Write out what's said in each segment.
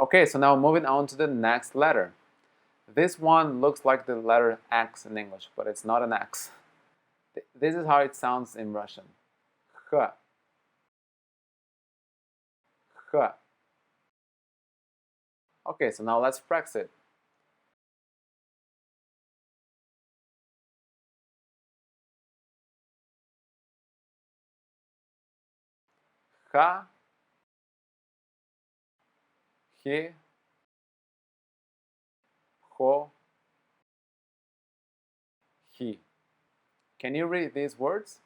Okay, so now moving on to the next letter. This one looks like the letter X in English, but it's not an X. This is how it sounds in Russian. H. H. Okay, so now let's practice it. Ха, хи, хо, хи. Can you read these words?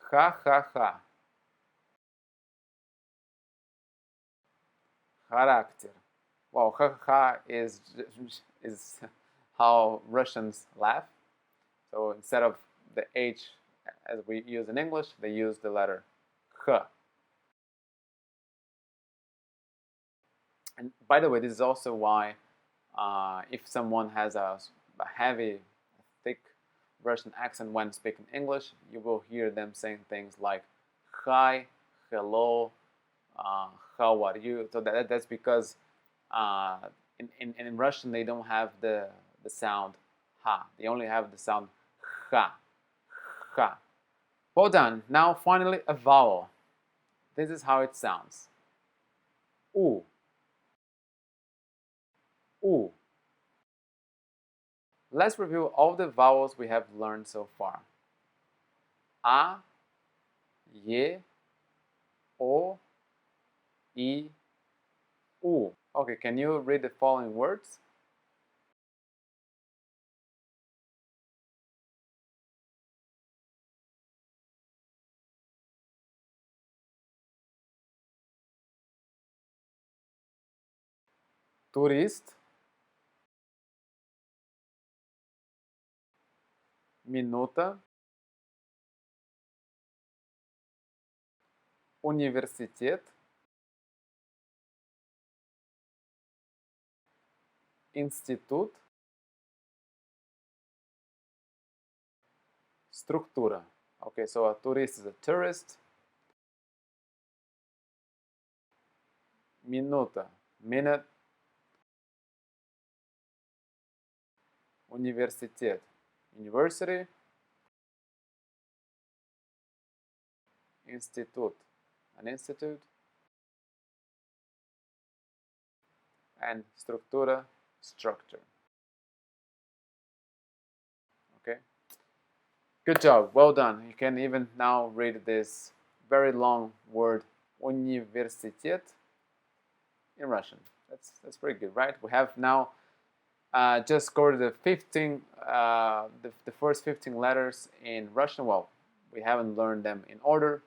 Ха-ха-ха. Характер. Well, ха-ха is how Russians laugh. So instead of the H as we use in English, they use the letter H. And by the way, this is also why if someone has a heavy, thick Russian accent when speaking English, you will hear them saying things like hi, hello, how are you? So that's because in Russian they don't have the sound ha. They only have the sound ha, ha. Well done. Now finally a vowel. This is how it sounds. U. U. Let's review all the vowels we have learned so far. A, ye, o, I, u. Okay, can you read the following words? Turist, minuta, университет, институт, структура. Okay, so a tourist is a tourist. Minuta, minute. Университет, university. Institute, an institute. And Структура, structure. Okay? Good job, well done. You can even now read this very long word, университет, in Russian. That's pretty good, right? We have now just covered the 15, the first 15 letters in Russian. Well, we haven't learned them in order,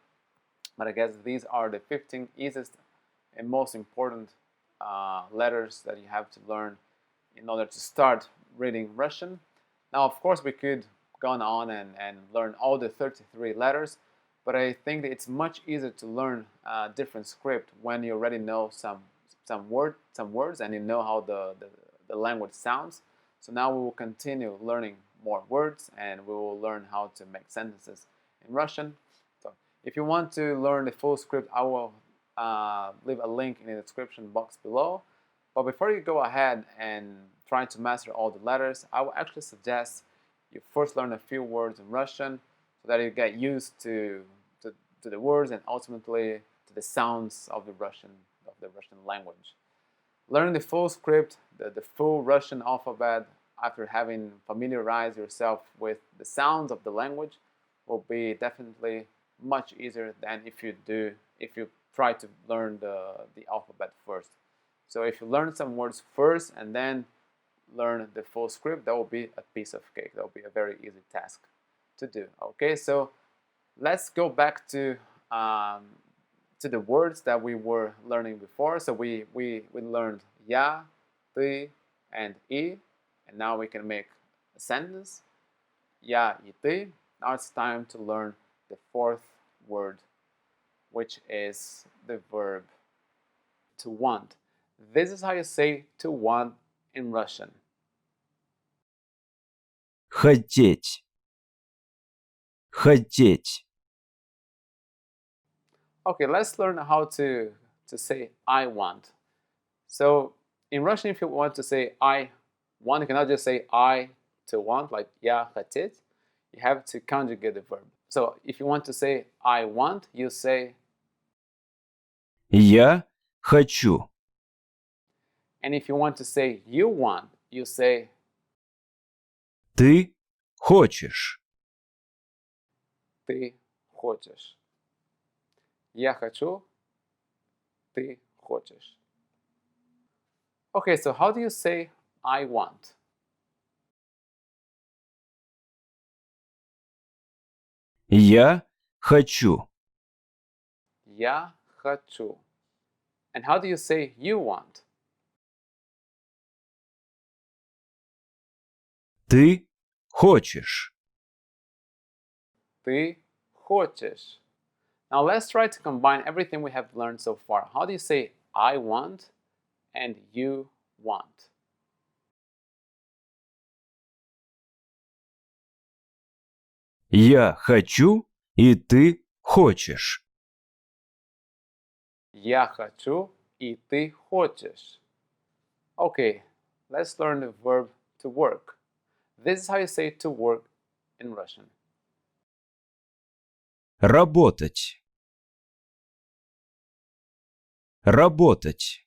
but I guess these are the 15 easiest and most important letters that you have to learn in order to start reading Russian. Now, of course, we could go on and learn all the 33 letters, but I think that it's much easier to learn different script when you already know some words and you know how the language sounds. So now we will continue learning more words and we will learn how to make sentences in Russian. So if you want to learn the full script, I will leave a link in the description box below. But before you go ahead and try to master all the letters, I will actually suggest you first learn a few words in Russian so that you get used to the words and ultimately to the sounds of the Russian language. Learning the full script, the full Russian alphabet, after having familiarized yourself with the sounds of the language, will be definitely much easier than if you try to learn the alphabet first. So if you learn some words first and then learn the full script, that will be a piece of cake. That will be a very easy task to do. Okay, so let's go back to the words that we were learning before. So we learned ya, ty, and I, and now we can make a sentence. Ya, y, ty. Now it's time to learn the fourth word, which is the verb to want. This is how you say to want in Russian. хотеть, хотеть. Okay, let's learn how to say I want. So in Russian, if you want to say I want, you cannot just say I to want, like я хотеть. You have to conjugate the verb. So if you want to say I want, you say, Я хочу, and if you want to say you want, you say, ты хочешь, ты хочешь. Я хочу, ты хочешь. Okay, so how do you say I want? я хочу, Я хочу. And how do you say you want? ты хочешь, Ты хочешь. Now let's try to combine everything we have learned so far. How do you say I want and you want? я хочу и ты хочешь. Я хочу и ты хочешь. Okay, let's learn the verb to work. This is how you say to work in Russian. Работать, работать.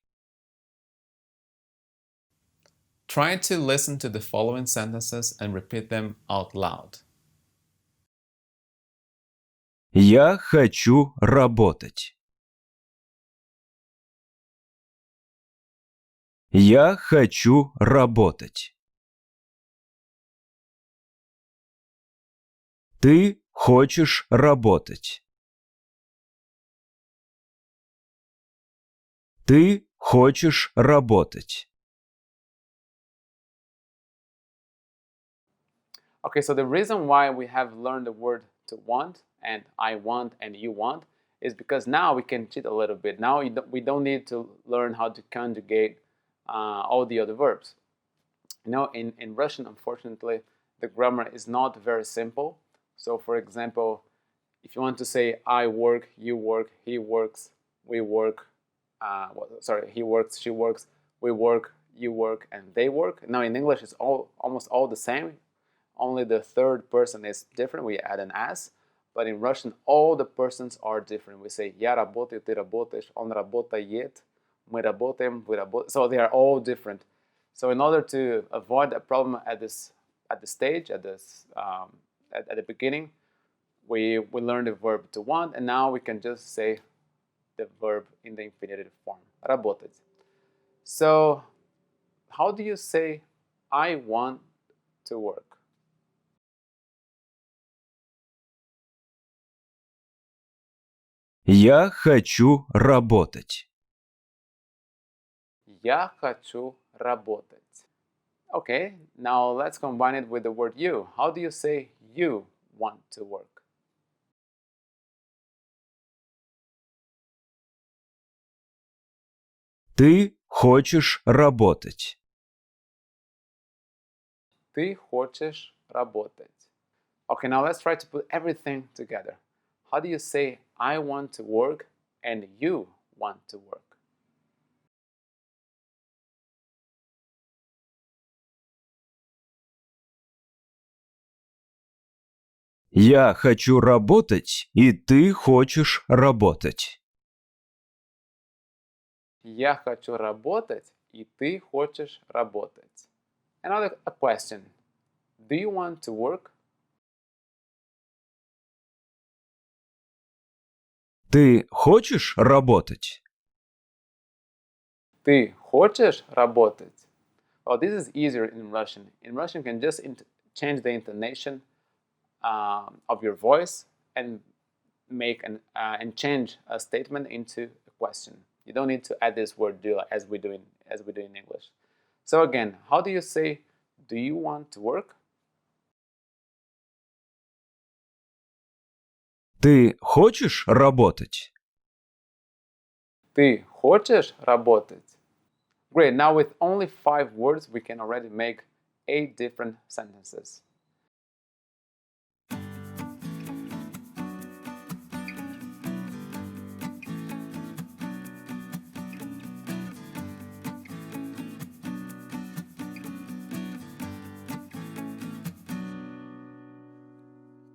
Try to listen to the following sentences and repeat them out loud. Я хочу работать. Я хочу работать. Ты хочешь работать. Ты хочешь работать. Okay, so the reason why we have learned the word to want and I want and you want is because now we can cheat a little bit. Now we don't need to learn how to conjugate all the other verbs. You know, in Russian, unfortunately, the grammar is not very simple. So, for example, if you want to say I work, you work, he works, we work, he works, she works, we work, you work, and they work. Now, in English, it's almost all the same. Only the third person is different. We add an s. But in Russian, all the persons are different. We say я работаю, ты работаешь, он работает, мы работаем, вы работаете. So they are all different. So in order to avoid that problem at the beginning, we learn the verb to want, and now we can just say the verb in the infinitive form. Работать. So how do you say I want to work? Я хочу работать. Я хочу работать. Okay, now let's combine it with the word you. How do you say you want to work? Ты хочешь работать. Ты хочешь работать. Okay, now let's try to put everything together. How do you say I want to work and you want to work? Я хочу работать, и ты хочешь работать. Я хочу работать, и ты хочешь работать. Another question. Do you want to work? Ты хочешь работать? Ты хочешь работать? Well, this is easier in Russian. In Russian, you can just change the intonation of your voice and and change a statement into a question. You don't need to add this word "do" as we do in English. So again, how do you say "Do you want to work"? Ты хочешь работать? Ты хочешь работать? Great. Now with only 5 words, we can already make 8 different sentences.